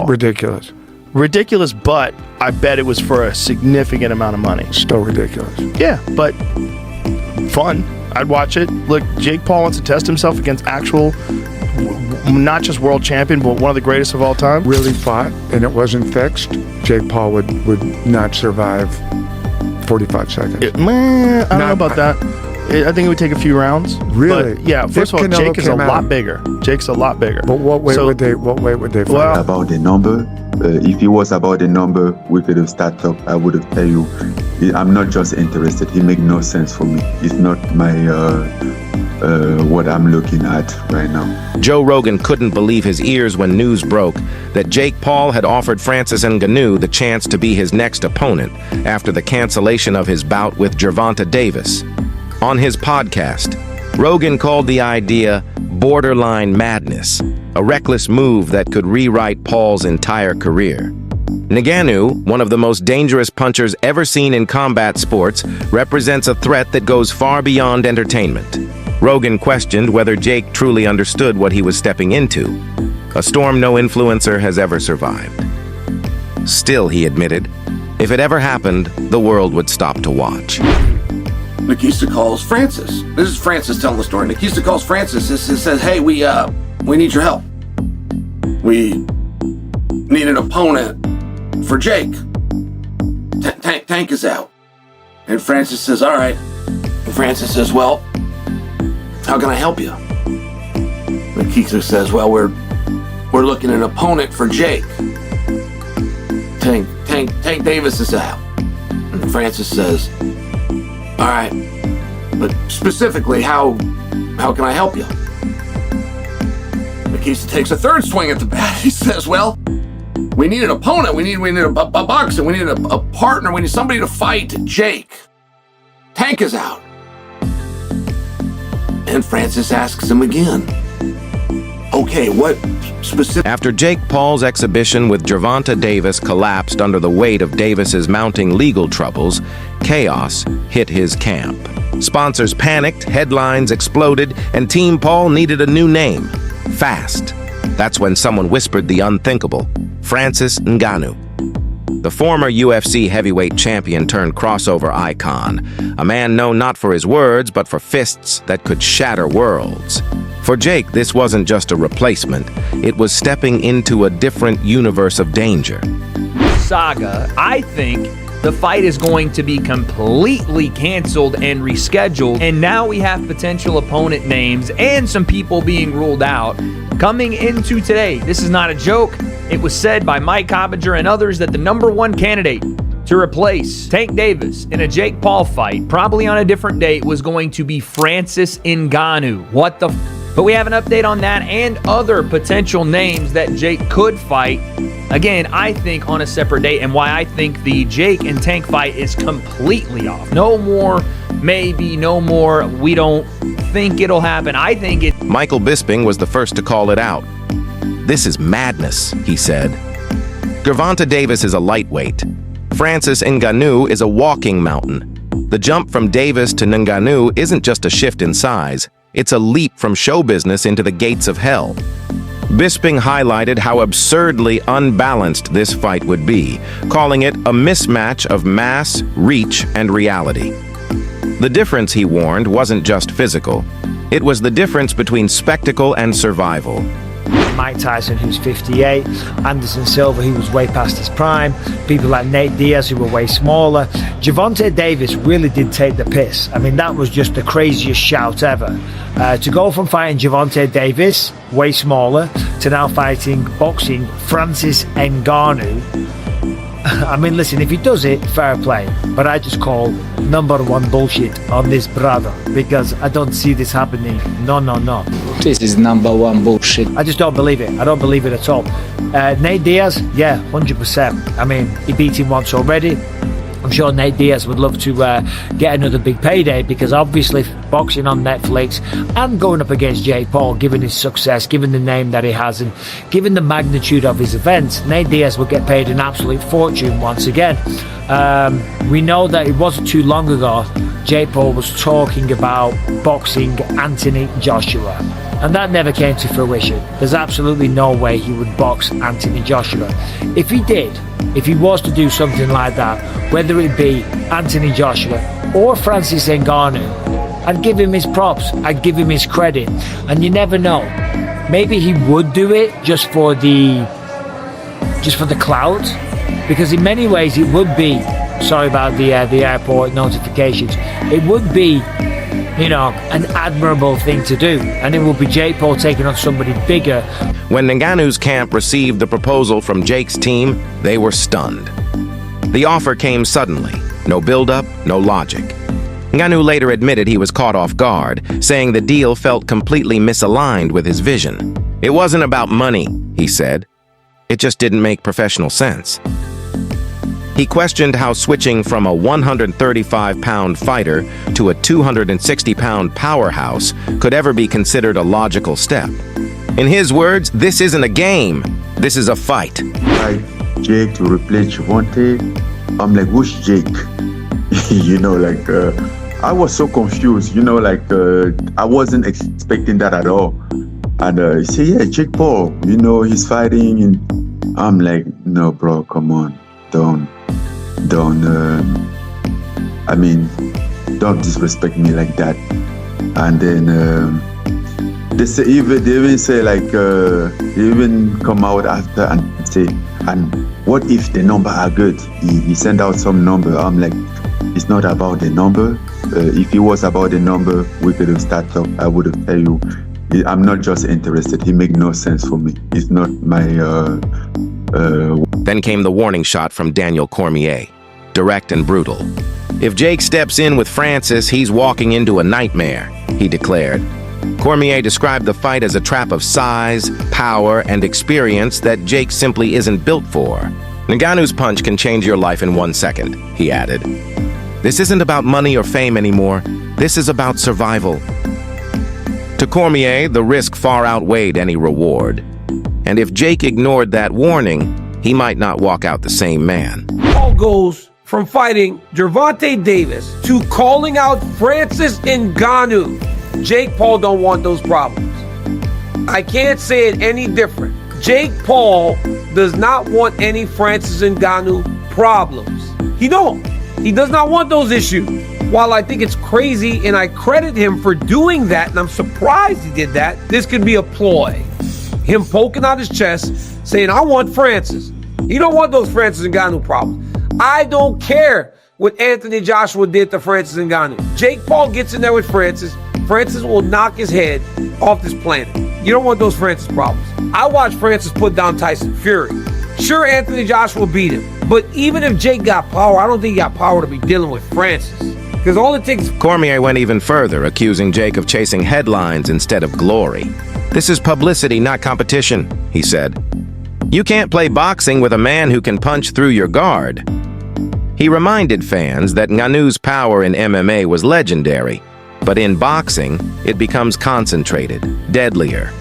Ridiculous. Ridiculous, but I bet it was for a significant amount of money. Still ridiculous. Yeah, but fun. I'd watch it. Look, Jake Paul wants to test himself against actual, not just world champion, but one of the greatest of all time. Really fought, and it wasn't fixed. Jake Paul would not survive 45 seconds. I don't know about that. I think it would take a few rounds. Really? But yeah. First of all, Jake is a lot bigger. Jake's a lot bigger. But what weight would they fight? Well, about the number, if it was about the number, we could have started up. I would have tell you, I'm not just interested. It make no sense for me. It's not my what I'm looking at right now. Joe Rogan couldn't believe his ears when news broke that Jake Paul had offered Francis Ngannou the chance to be his next opponent after the cancellation of his bout with Gervonta Davis. On his podcast, Rogan called the idea borderline madness, a reckless move that could rewrite Paul's entire career. Ngannou, one of the most dangerous punchers ever seen in combat sports, represents a threat that goes far beyond entertainment. Rogan questioned whether Jake truly understood what he was stepping into, a storm no influencer has ever survived. Still, he admitted, if it ever happened, the world would stop to watch. Nikista calls Francis. This is Francis telling the story. Nikista calls Francis and says, hey, we need your help. We need an opponent for Jake. Tank is out. And Francis says, all right. And Francis says, well, how can I help you? Nikista says, well, we're looking at an opponent for Jake. Tank Davis is out. And Francis says, all right, but specifically, how can I help you? Nikista takes a third swing at the bat. He says, well, we need an opponent. We need a boxer. We need a partner. We need somebody to fight Jake. Tank is out. And Francis asks him again, okay, what specific... After Jake Paul's exhibition with Gervonta Davis collapsed under the weight of Davis's mounting legal troubles, chaos hit his camp. Sponsors panicked, headlines exploded, and Team Paul needed a new name. Fast. That's when someone whispered the unthinkable. Francis Ngannou. The former UFC heavyweight champion turned crossover icon, a man known not for his words, but for fists that could shatter worlds. For Jake, this wasn't just a replacement. It was stepping into a different universe of danger. Saga, I think the fight is going to be completely canceled and rescheduled, and now we have potential opponent names and some people being ruled out coming into today. This is not a joke. It was said by Mike Coppinger and others that the #1 candidate to replace Tank Davis in a Jake Paul fight, probably on a different date, was going to be Francis Ngannou. What the But we have an update on that and other potential names that Jake could fight. Again, I think on a separate date, and why I think the Jake and Tank fight is completely off. No more, maybe, no more, we don't think it'll happen. I think it... Michael Bisping was the first to call it out. This is madness, he said. Gervonta Davis is a lightweight. Francis Ngannou is a walking mountain. The jump from Davis to Ngannou isn't just a shift in size. It's a leap from show business into the gates of hell. Bisping highlighted how absurdly unbalanced this fight would be, calling it a mismatch of mass, reach, and reality. The difference, he warned, wasn't just physical. It was the difference between spectacle and survival. Mike Tyson, who's 58, Anderson Silva, who was way past his prime, people like Nate Diaz, who were way smaller. Gervonta Davis really did take the piss. I mean, that was just the craziest shout ever. To go from fighting Gervonta Davis, way smaller, to now boxing Francis Ngannou. I mean, listen, if he does it, fair play. But I just call #1 bullshit on this brother, because I don't see this happening. No. This is #1 bullshit. I just don't believe it. I don't believe it at all. Nate Diaz, yeah, 100%. I mean, he beat him once already. I'm sure Nate Diaz would love to get another big payday, because obviously boxing on Netflix and going up against Jake Paul, given his success, given the name that he has, and given the magnitude of his events, Nate Diaz will get paid an absolute fortune once again. We know that it wasn't too long ago Jake Paul was talking about boxing Anthony Joshua. And that never came to fruition. There's absolutely no way he would box Anthony Joshua. If he did, if he was to do something like that, whether it be Anthony Joshua or Francis Ngannou, I'd give him his props. I'd give him his credit. And you never know. Maybe he would do it just for the clout, because in many ways it would be, sorry about the airport notifications, it would be, an admirable thing to do, and it would be Jake Paul taking on somebody bigger. When Ngannou's camp received the proposal from Jake's team, they were stunned. The offer came suddenly, no build-up, no logic. Ngannou later admitted he was caught off guard, saying the deal felt completely misaligned with his vision. It wasn't about money, he said. It just didn't make professional sense. He questioned how switching from a 135-pound fighter to a 260-pound powerhouse could ever be considered a logical step. In his words, this isn't a game, this is a fight. Like Jake to replace Gervonta, I'm like, who's Jake? I was so confused, I wasn't expecting that at all. And he said, yeah, Jake Paul, he's fighting. And I'm like, no, bro, come on. Don't disrespect me like that. And then they even say they even come out after and say, and what if the number are good? He sent out some number. I'm like, it's not about the number. If it was about the number, we could have started up. I would have tell you, I'm not just interested. He make no sense for me. It's not my. Then came the warning shot from Daniel Cormier, direct and brutal. If Jake steps in with Francis, he's walking into a nightmare, he declared. Cormier described the fight as a trap of size, power, and experience that Jake simply isn't built for. Ngannou's punch can change your life in 1 second, he added. This isn't about money or fame anymore. This is about survival. To Cormier, the risk far outweighed any reward. And if Jake ignored that warning, he might not walk out the same man. Paul goes from fighting Gervonta Davis to calling out Francis Ngannou. Jake Paul don't want those problems. I can't say it any different. Jake Paul does not want any Francis Ngannou problems. He don't. He does not want those issues. While I think it's crazy and I credit him for doing that, and I'm surprised he did that, this could be a ploy. Him poking out his chest, saying, I want Francis. He don't want those Francis Ngannou problems. I don't care what Anthony Joshua did to Francis Ngannou. Jake Paul gets in there with Francis. Francis will knock his head off this planet. You don't want those Francis problems. I watched Francis put down Tyson Fury. Sure, Anthony Joshua beat him. But even if Jake got power, I don't think he got power to be dealing with Francis. Because all it takes... Cormier went even further, accusing Jake of chasing headlines instead of glory. This is publicity, not competition, he said. You can't play boxing with a man who can punch through your guard. He reminded fans that Ngannou's power in MMA was legendary, but in boxing, it becomes concentrated, deadlier.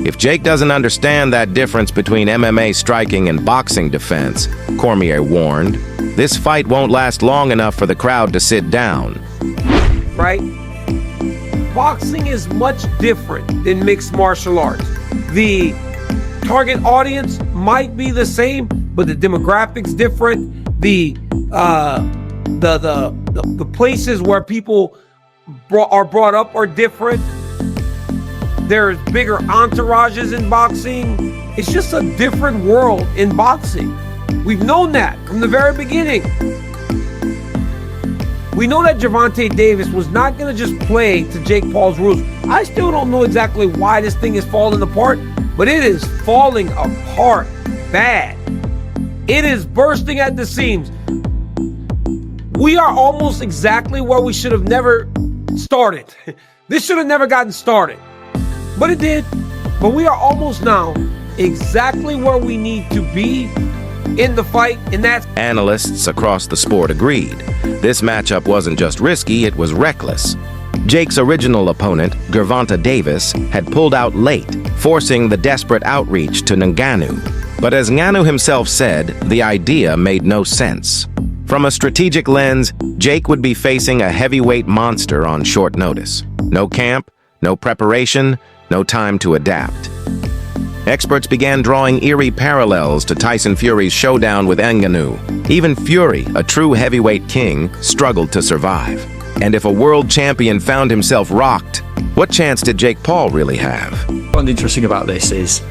If Jake doesn't understand that difference between MMA striking and boxing defense, Cormier warned, this fight won't last long enough for the crowd to sit down. Right? Boxing is much different than mixed martial arts. The target audience might be the same, but the demographics different. The places where people are brought up are different. There's bigger entourages in boxing. It's just a different world in boxing. We've known that from the very beginning. We know that Gervonta Davis was not going to just play to Jake Paul's rules. I still don't know exactly why this thing is falling apart, but it is falling apart bad. It is bursting at the seams. We are almost exactly where we should have never started. This should have never gotten started, but it did. But we are almost now exactly where we need to be in the fight, and that's... Analysts across the sport agreed. This matchup wasn't just risky, it was reckless. Jake's original opponent, Gervonta Davis, had pulled out late, forcing the desperate outreach to Ngannou. But as Ngannou himself said, the idea made no sense. From a strategic lens, Jake would be facing a heavyweight monster on short notice. No camp, no preparation, No time to adapt. Experts began drawing eerie parallels to Tyson Fury's showdown with Ngannou. Even Fury, a true heavyweight king, struggled to survive. And if a world champion found himself rocked, what chance did Jake Paul really have? What's interesting about this is,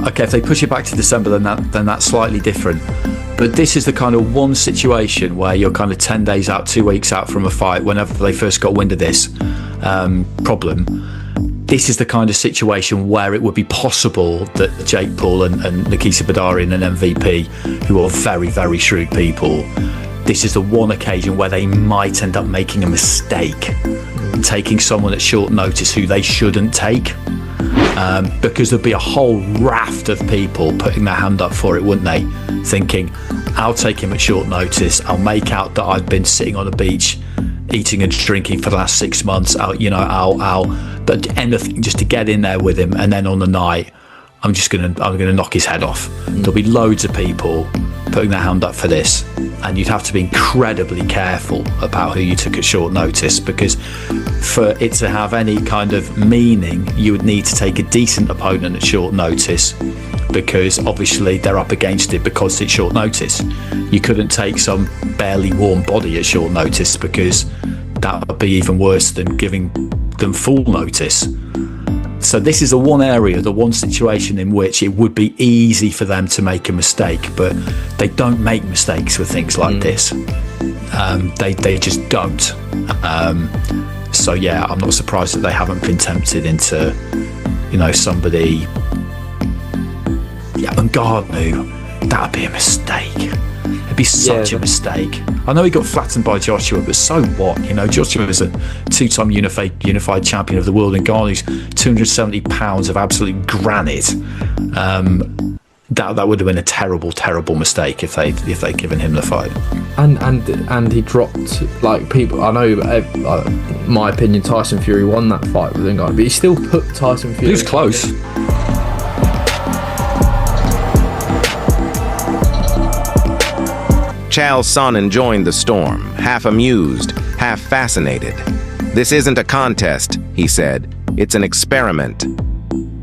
okay, if they push it back to December, then that's slightly different. But this is the kind of one situation where you're kind of 10 days out, 2 weeks out from a fight, whenever they first got wind of this problem. This is the kind of situation where it would be possible that Jake Paul and Nikita Badarian and MVP, who are very, very shrewd people, this is the one occasion where they might end up making a mistake, taking someone at short notice who they shouldn't take. Because there'd be a whole raft of people putting their hand up for it, wouldn't they? Thinking, I'll take him at short notice. I'll make out that I've been sitting on a beach, eating and drinking for the last 6 months. But anything just to get in there with him. And then on the night, I'm gonna knock his head off. There'll be loads of people putting their hand up for this, and you'd have to be incredibly careful about who you took at short notice, because for it to have any kind of meaning, you would need to take a decent opponent at short notice, because obviously they're up against it because it's short notice. You couldn't take some barely warm body at short notice, because that would be even worse than giving them full notice. So this is the one area, the one situation in which it would be easy for them to make a mistake, but they don't make mistakes with things like this. They just don't. So yeah, I'm not surprised that they haven't been tempted into, somebody. Yeah, Ngannou, that'd be a mistake. It'd be such a mistake. I know he got flattened by Joshua, but so what? Joshua is a two-time unified champion of the world, and Ngannou's 270 pounds of absolute granite. That would have been a terrible, terrible mistake if they'd given him the fight. And he dropped, like, people. I know, my opinion, Tyson Fury won that fight with Ngannou, but he still put Tyson Fury. He was close. Chael Sonnen joined the storm, half amused, half fascinated. "This isn't a contest," he said. "It's an experiment."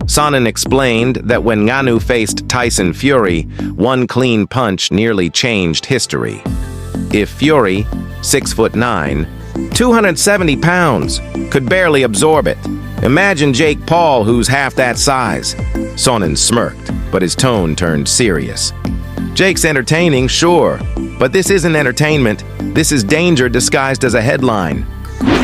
Sonnen explained that when Ngannou faced Tyson Fury, one clean punch nearly changed history. If Fury, 6'9", 270 pounds, could barely absorb it, imagine Jake Paul, who's half that size. Sonnen smirked, but his tone turned serious. "Jake's entertaining, sure, but this isn't entertainment. This is danger disguised as a headline."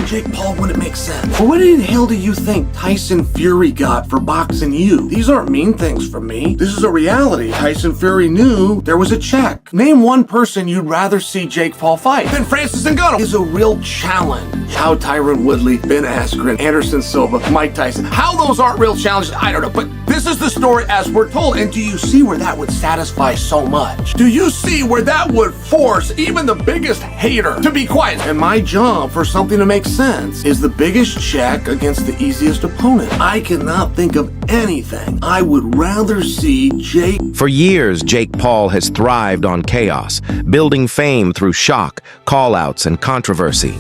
Jake Paul wouldn't make sense. What in the hell do you think Tyson Fury got for boxing you? These aren't mean things from me. This is a reality. Tyson Fury knew there was a check. Name one person you'd rather see Jake Paul fight than Francis Ngannou. Is a real challenge. How Tyron Woodley, Ben Askren, Anderson Silva, Mike Tyson. How those aren't real challenges, I don't know. But this is the story as we're told. And do you see where that would satisfy so much? Do you see where that would force even the biggest hater to be quiet? And my job for something to make sense is the biggest check against the easiest opponent. I cannot think of anything I would rather see Jake. For years, Jake Paul has thrived on chaos, building fame through shock, call-outs, and controversy.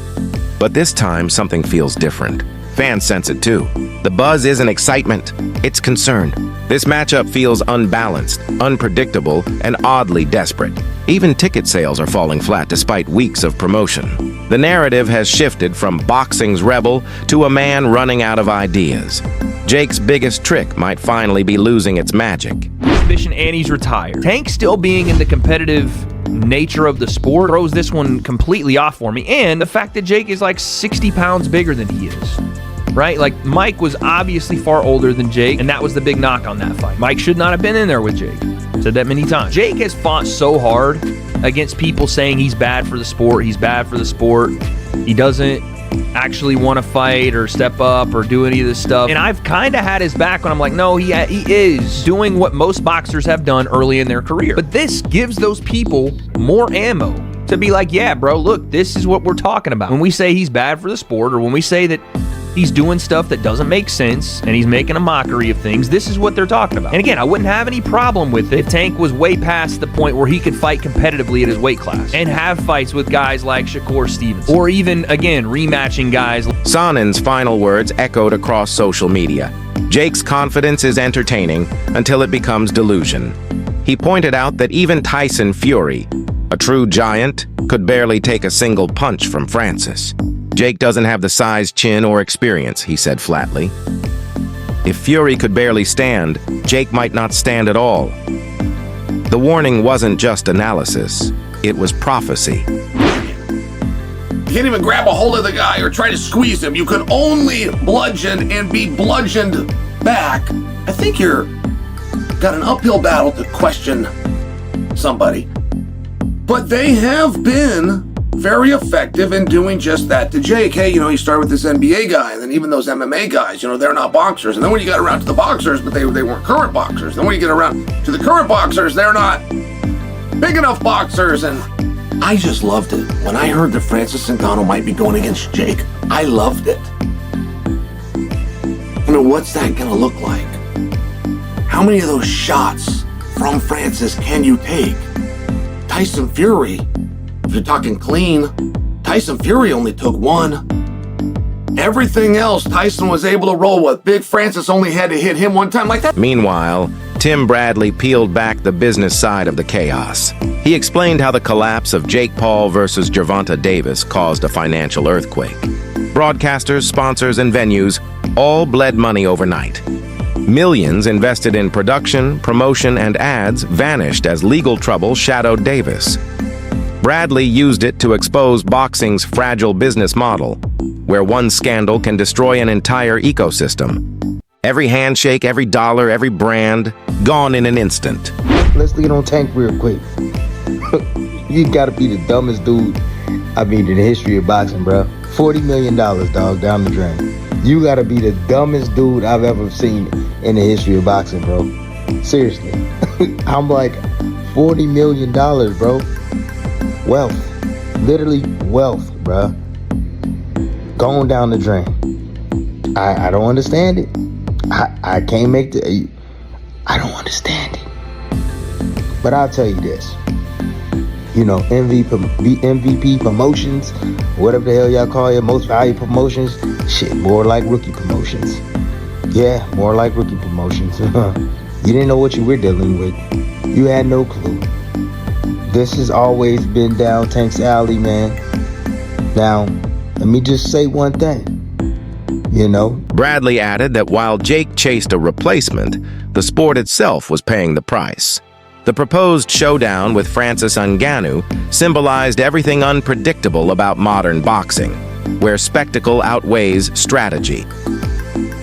But this time, something feels different. Fans sense it too. The buzz isn't excitement, it's concern. This matchup feels unbalanced, unpredictable, and oddly desperate. Even ticket sales are falling flat despite weeks of promotion. The narrative has shifted from boxing's rebel to a man running out of ideas. Jake's biggest trick might finally be losing its magic. Suspicion Annie's retired. Tank still being in the competitive nature of the sport throws this one completely off for me. And the fact that Jake is like 60 pounds bigger than he is. Right? Like, Mike was obviously far older than Jake, and that was the big knock on that fight. Mike should not have been in there with Jake. Said that many times. Jake has fought so hard against people saying he's bad for the sport, he doesn't actually want to fight or step up or do any of this stuff. And I've kind of had his back when I'm like, no, he is doing what most boxers have done early in their career. But this gives those people more ammo to be like, yeah, bro, look, this is what we're talking about. When we say he's bad for the sport, or when we say that he's doing stuff that doesn't make sense and he's making a mockery of things, this is what they're talking about. And again, I wouldn't have any problem with it if Tank was way past the point where he could fight competitively at his weight class and have fights with guys like Shakur Stevens, or even, again, rematching guys. Sonnen's final words echoed across social media. Jake's confidence is entertaining until it becomes delusion. He pointed out that even Tyson Fury, a true giant, could barely take a single punch from Francis. Jake doesn't have the size, chin, or experience, he said flatly. If Fury could barely stand, Jake might not stand at all. The warning wasn't just analysis, it was prophecy. You can't even grab a hold of the guy or try to squeeze him. You can only bludgeon and be bludgeoned back. I think you're got an uphill battle to question somebody. But they have been very effective in doing just that to Jake. Hey, you started with this NBA guy, and then even those MMA guys, they're not boxers. And then when you got around to the boxers, but they weren't current boxers. Then when you get around to the current boxers, they're not big enough boxers. And I just loved it. When I heard that Francis Ngannou might be going against Jake, I loved it. What's that going to look like? How many of those shots from Francis can you take? Tyson Fury, if you're talking clean, Tyson Fury only took one. Everything else, Tyson was able to roll with. Big Francis only had to hit him one time like that. Meanwhile, Tim Bradley peeled back the business side of the chaos. He explained how the collapse of Jake Paul versus Gervonta Davis caused a financial earthquake. Broadcasters, sponsors, and venues all bled money overnight. Millions invested in production, promotion, and ads vanished as legal trouble shadowed Davis. Bradley used it to expose boxing's fragile business model, where one scandal can destroy an entire ecosystem. Every handshake, every dollar, every brand, gone in an instant. Let's get on Tank real quick. You gotta be the dumbest dude, in the history of boxing, bro. $40 million, dog, down the drain. You gotta be the dumbest dude I've ever seen in the history of boxing, bro. Seriously. I'm like, $40 million, bro. Wealth. Literally wealth, bro. Going down the drain. I don't understand it. I can't make the... I don't understand it. But I'll tell you this. MVP promotions, whatever the hell y'all call it, most valuable promotions, shit, more like rookie promotions. Yeah, more like rookie promotions. You didn't know what you were dealing with. You had no clue. This has always been down Tank's alley, man. Now, let me just say one thing. Bradley added that while Jake chased a replacement, the sport itself was paying the price. The proposed showdown with Francis Ngannou symbolized everything unpredictable about modern boxing, where spectacle outweighs strategy.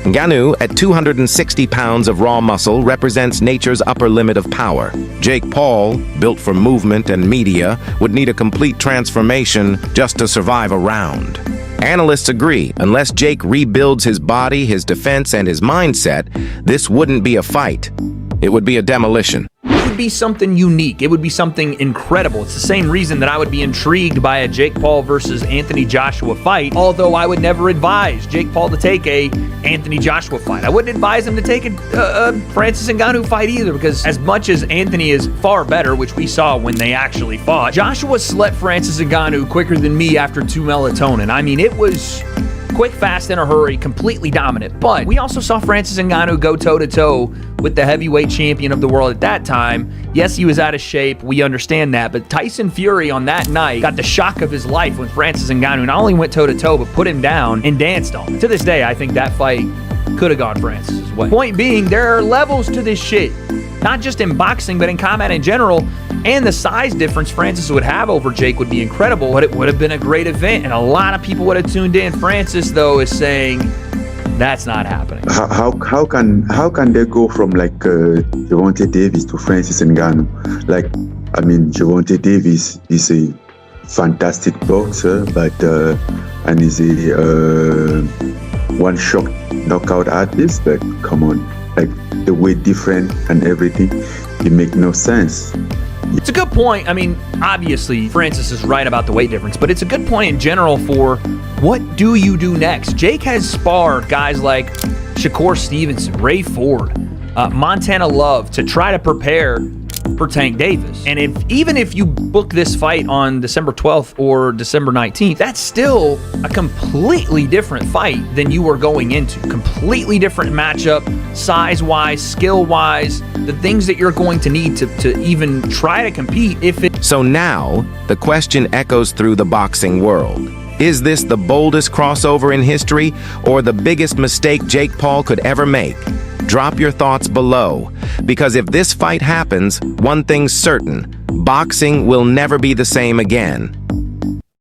Ngannou, at 260 pounds of raw muscle, represents nature's upper limit of power. Jake Paul, built for movement and media, would need a complete transformation just to survive a round. Analysts agree, unless Jake rebuilds his body, his defense, and his mindset, this wouldn't be a fight. It would be a demolition. It would be something unique. It would be something incredible. It's the same reason that I would be intrigued by a Jake Paul versus Anthony Joshua fight, although I would never advise Jake Paul to take a Anthony Joshua fight. I wouldn't advise him to take a Francis Ngannou fight either, because as much as Anthony is far better, which we saw when they actually fought, Joshua slept Francis Ngannou quicker than me after 2 melatonin. It was quick, fast, in a hurry, completely dominant. But we also saw Francis Ngannou go toe-to-toe with the heavyweight champion of the world at that time. Yes, he was out of shape. We understand that. But Tyson Fury on that night got the shock of his life when Francis Ngannou not only went toe-to-toe, but put him down and danced on him. To this day, I think that fight could have gone Francis's way. Point being, there are levels to this shit. Not just in boxing, but in combat in general. And the size difference Francis would have over Jake would be incredible, but it would have been a great event. And a lot of people would have tuned in. Francis, though, is saying that's not happening. How can they go from Gervonta Davis to Francis Ngannou? Gervonta Davis is a fantastic boxer, but and is a one-shot knockout artist. But come on, the weight different and everything, it makes no sense. It's a good point. Obviously, Francis is right about the weight difference, but it's a good point in general for what do you do next? Jake has sparred guys like Shakur Stevenson, Ray Ford, Montana Love to try to prepare for Tank Davis. And even if you book this fight on December 12th or December 19th, that's still a completely different fight than you were going into. Completely different matchup, size-wise, skill-wise, the things that you're going to need to even try to compete if it... So now, the question echoes through the boxing world. Is this the boldest crossover in history or the biggest mistake Jake Paul could ever make? Drop your thoughts below, because if this fight happens, one thing's certain: boxing will never be the same again.